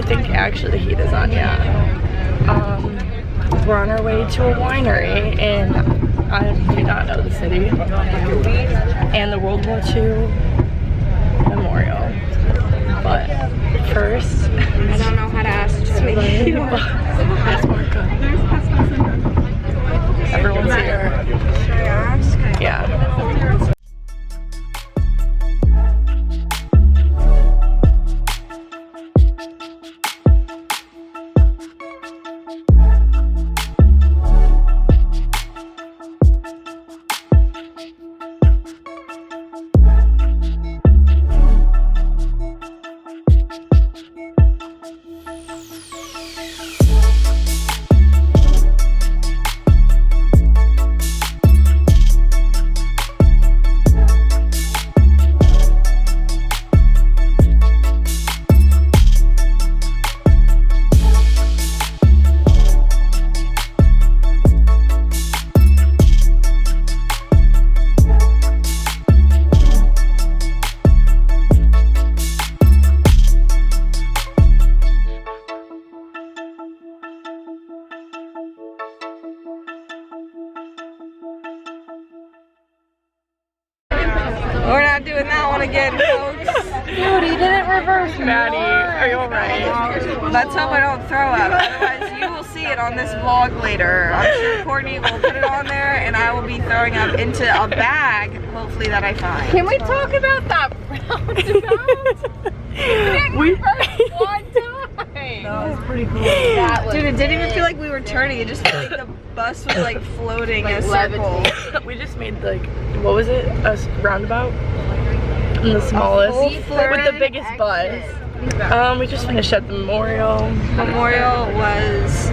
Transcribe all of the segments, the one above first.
think actually the heat is on, yeah. We're on our way to a winery, and I do not know the city. And the World War II Memorial. But first, I don't know how to ask you. That's Marco. Everyone's here. Should I ask? Yeah. We're not doing that one again, folks. Dude, he didn't reverse. Maddie, are you alright? Let's hope I don't throw up. Otherwise, you will see it on this vlog later. I'm sure Courtney will put it on there, and I will be throwing up into a bag, hopefully that I find. Can we talk about that roundabout? We one time. That was pretty cool. That was Dude, it didn't even feel like we were turning. It just felt like the bus was like floating in a circle. We just made like, what was it? A roundabout? In the smallest. With the biggest bus. We just finished at the memorial. Memorial was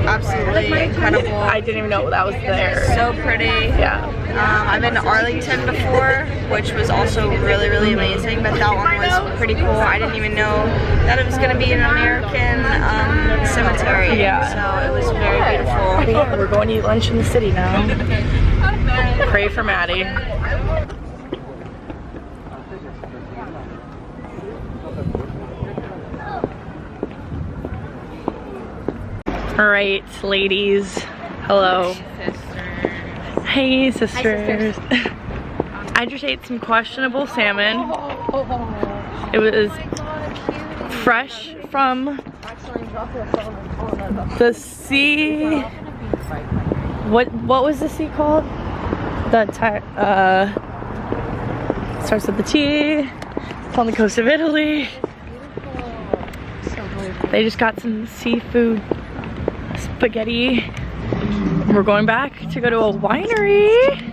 absolutely incredible. I didn't even know that was there. So pretty. Yeah. I've been to Arlington before, which was also really, really amazing, but that one was pretty cool. I didn't even know that it was going to be an American cemetery. Yeah. So it was very beautiful. Yeah, we're going to eat lunch in the city now. Pray for Maddie. All right, ladies. Hello. Hey, sisters. I just ate some questionable salmon. It was fresh from the sea. What was the sea called? Starts with the T. It's on the coast of Italy. They just got some seafood spaghetti. We're going back to go to a winery.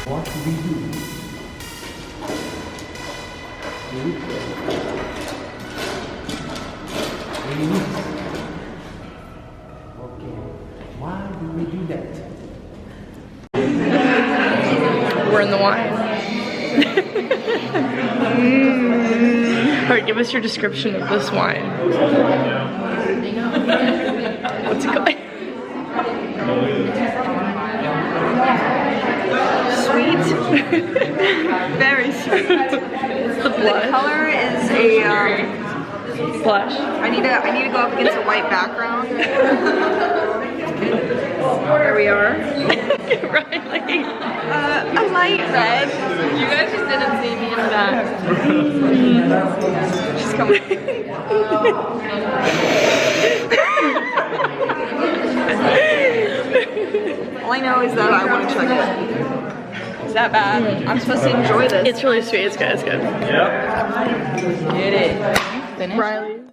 What do we do? Okay. Why do we do that? We're in the wine. Alright, give us your description of this wine. What's it called? Sweet. Very sweet. It's the blush. The color is a Blush. I need to go up against a white background. Here we are. Riley. A light red. You guys just didn't see me in that. She's coming. All I know is that I want to chug it. Is that bad? I'm supposed to enjoy this. It's really sweet. It's good. It's good. Yeah. Get it. Finish. Riley.